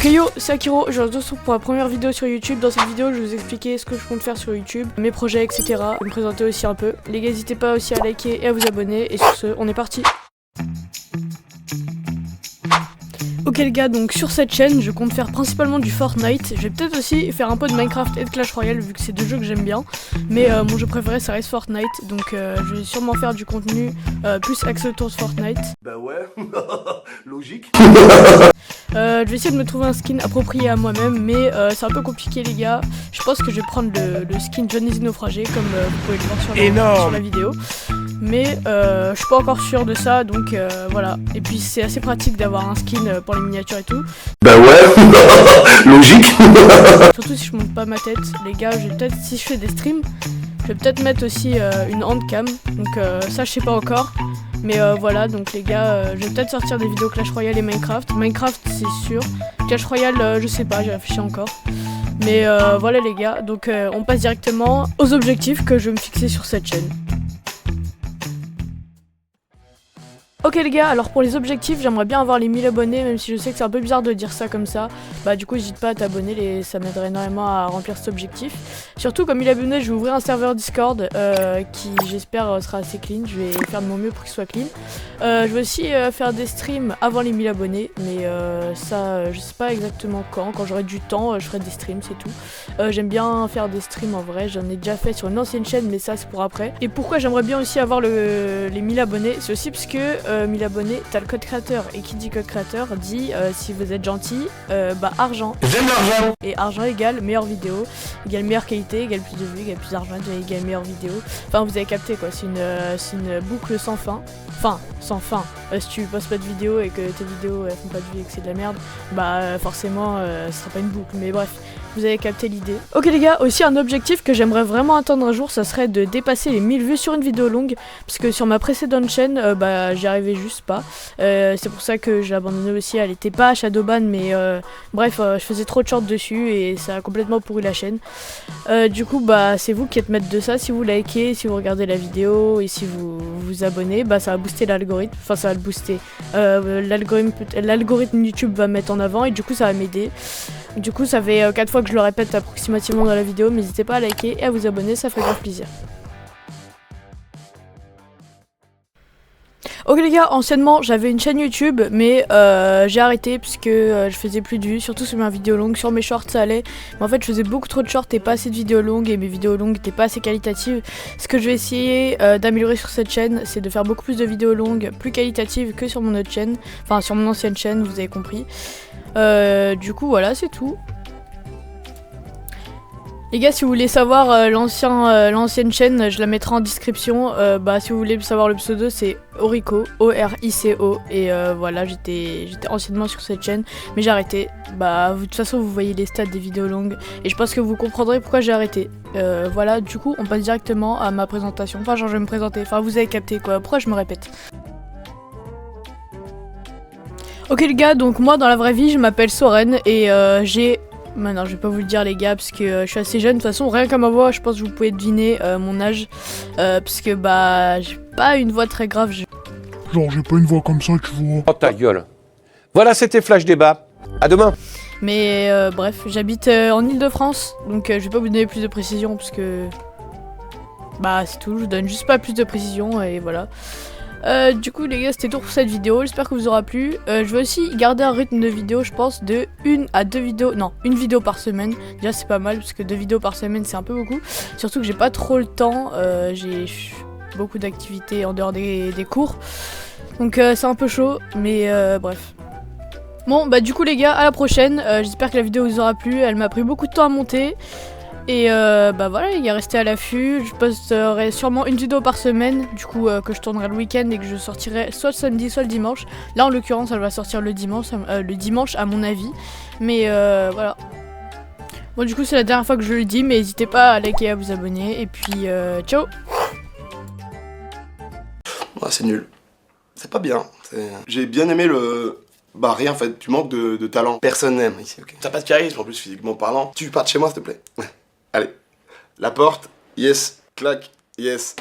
Ok yo, c'est Akiro, je vous retrouve pour la première vidéo sur YouTube. Dans cette vidéo, je vais vous expliquer ce que je compte faire sur YouTube, mes projets, etc. Je vais me présenter aussi un peu. Les gars, n'hésitez pas aussi à liker et à vous abonner. Et sur ce, on est parti. Ok les gars, donc sur cette chaîne, je compte faire principalement du Fortnite. Je vais peut-être aussi faire un peu de Minecraft et de Clash Royale vu que c'est deux jeux que j'aime bien. Mais mon jeu préféré ça reste Fortnite. Donc je vais sûrement faire du contenu plus axé autour de Fortnite. Bah ouais, logique. Je vais essayer de me trouver un skin approprié à moi-même, mais c'est un peu compliqué les gars. Je pense que je vais prendre le skin Johnny Naufragé comme vous pouvez le voir sur la vidéo. Mais je suis pas encore sûr de ça, donc voilà. Et puis c'est assez pratique d'avoir un skin pour les miniatures et tout. Bah ouais, logique. Surtout si je monte pas ma tête, les gars, je vais peut-être, si je fais des streams, je vais peut-être mettre aussi une handcam. Donc ça je sais pas encore. Mais voilà, donc les gars, je vais peut-être sortir des vidéos Clash Royale et Minecraft. Minecraft c'est sûr. Clash Royale, je sais pas, j'ai réfléchi encore. Mais voilà les gars, donc on passe directement aux objectifs que je vais me fixer sur cette chaîne. Ok les gars, alors pour les objectifs, j'aimerais bien avoir les 1000 abonnés, même si je sais que c'est un peu bizarre de dire ça comme ça. Bah du coup n'hésite pas à t'abonner, ça m'aiderait énormément à remplir cet objectif. Surtout comme 1000 abonnés, je vais ouvrir un serveur Discord qui j'espère sera assez clean, je vais faire de mon mieux pour qu'il soit clean. Je vais aussi faire des streams avant les 1000 abonnés, mais ça je sais pas exactement quand j'aurai du temps je ferai des streams, c'est tout. J'aime bien faire des streams en vrai, j'en ai déjà fait sur une ancienne chaîne mais ça c'est pour après. Et pourquoi j'aimerais bien aussi avoir les 1000 abonnés, c'est aussi parce que 1000 abonnés, t'as le code créateur, et qui dit code créateur dit si vous êtes gentil, bah argent. J'aime l'argent. Et argent égale meilleure vidéo, égale meilleure qualité, égale plus de vues, égale plus d'argent, égale meilleure vidéo. Enfin vous avez capté quoi, c'est une boucle sans fin. Enfin, sans fin. Si tu postes pas de vidéos et que tes vidéos elles font pas de vues et que c'est de la merde, bah forcément ce sera pas une boucle, mais bref. Vous avez capté l'idée. Ok les gars, aussi un objectif que j'aimerais vraiment atteindre un jour, ça serait de dépasser les 1000 vues sur une vidéo longue. Parce que sur ma précédente chaîne, bah j'y arrivais juste pas. C'est pour ça que j'ai abandonné aussi, elle était pas à Shadowban, mais bref, je faisais trop de shorts dessus et ça a complètement pourri la chaîne. Du coup, bah c'est vous qui êtes maître de ça. Si vous likez, si vous regardez la vidéo et si vous vous abonnez, bah ça va booster l'algorithme. Enfin ça va le booster. L'algorithme YouTube va me mettre en avant et du coup ça va m'aider. Du coup ça fait 4 fois que je le répète approximativement dans la vidéo, mais n'hésitez pas à liker et à vous abonner, ça ferait grave plaisir. Ok les gars, anciennement j'avais une chaîne YouTube, mais j'ai arrêté puisque je faisais plus de vues, surtout sur mes vidéos longues. Sur mes shorts ça allait, mais en fait je faisais beaucoup trop de shorts et pas assez de vidéos longues, et mes vidéos longues n'étaient pas assez qualitatives. Ce que je vais essayer d'améliorer sur cette chaîne, c'est de faire beaucoup plus de vidéos longues, plus qualitatives que sur mon autre chaîne, enfin sur mon ancienne chaîne, vous avez compris. Du coup voilà, c'est tout. Les gars, si vous voulez savoir l'ancienne chaîne, je la mettrai en description. Bah, si vous voulez savoir le pseudo, c'est Orico, O-R-I-C-O. Et voilà, j'étais anciennement sur cette chaîne, mais j'ai arrêté. Bah, de toute façon, vous voyez les stats des vidéos longues. Et je pense que vous comprendrez pourquoi j'ai arrêté. Voilà, du coup, on passe directement à ma présentation. Enfin, genre, je vais me présenter. Enfin, vous avez capté quoi. Pourquoi je me répète? Ok les gars, donc moi dans la vraie vie je m'appelle Soren et j'ai... Maintenant je vais pas vous le dire les gars parce que je suis assez jeune. De toute façon rien qu'à ma voix je pense que vous pouvez deviner mon âge. Parce que bah j'ai pas une voix très grave. Genre j'ai pas une voix comme ça tu vois. Oh ta gueule. Voilà, c'était Flash Débat. À demain. Mais bref, j'habite en Ile-de-France. Donc je vais pas vous donner plus de précision parce que... Bah c'est tout, je vous donne juste pas plus de précision et voilà. Du coup les gars c'était tout pour cette vidéo, j'espère que vous aura plu. Je vais aussi garder un rythme de vidéo je pense de 1 à 2 vidéos, non une vidéo par semaine. Déjà c'est pas mal parce que 2 vidéos par semaine c'est un peu beaucoup. Surtout que j'ai pas trop le temps, j'ai beaucoup d'activités en dehors des cours. Donc c'est un peu chaud mais bref. Bon bah du coup les gars à la prochaine, j'espère que la vidéo vous aura plu, elle m'a pris beaucoup de temps à monter. Et bah voilà les gars, restez à l'affût, je posterai sûrement une vidéo par semaine, du coup que je tournerai le week-end et que je sortirai soit le samedi soit le dimanche. Là en l'occurrence elle va sortir le dimanche à mon avis, mais voilà. Bon du coup c'est la dernière fois que je le dis, mais n'hésitez pas à liker et à vous abonner, et puis ciao. Ouais, c'est nul. C'est pas bien. J'ai bien aimé le... Bah rien en fait, tu manques de talent. Personne n'aime ici, ok. T'as pas de charisme en plus physiquement parlant. Tu pars de chez moi s'il te plaît. Allez. La porte, yes. Clac, yes.